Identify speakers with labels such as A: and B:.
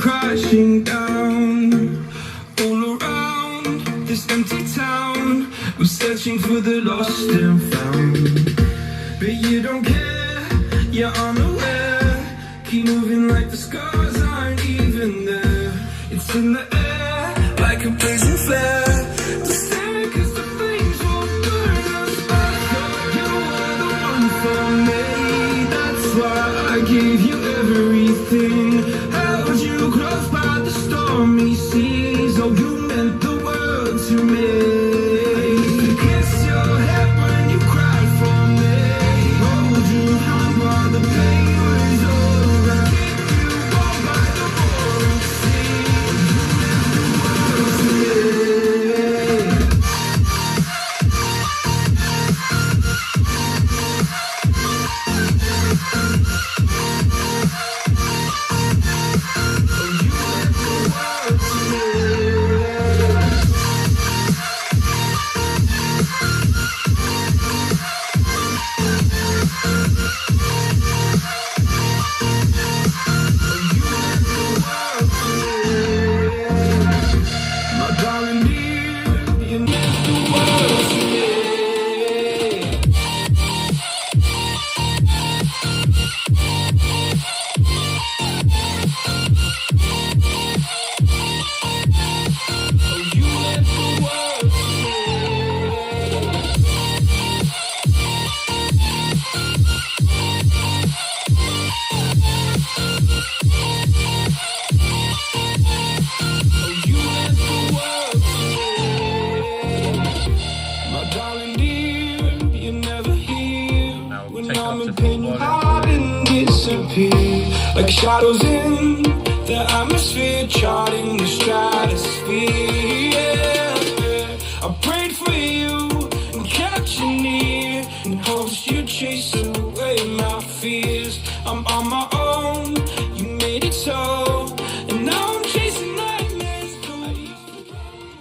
A: crashing down. All around this empty town, we're searching for the lost and found. But you don't care, you're unaware. Keep moving like the scars aren't even there. It's in the air, like a blazing flare. Just stare, cause the flames won't burn us. I thought you were the one for me. That's why I gave you everything. Held you close by the stormy seas. Oh, you meant the world to me. I used to kiss your head when you cried for me. Hold you high while the pain was over. Keep you warm by the roaring sea. You meant the world to me. Like shadows in the atmosphere, charting the stratosphere. Yeah. I prayed for you and kept you near in hopes you'd chase away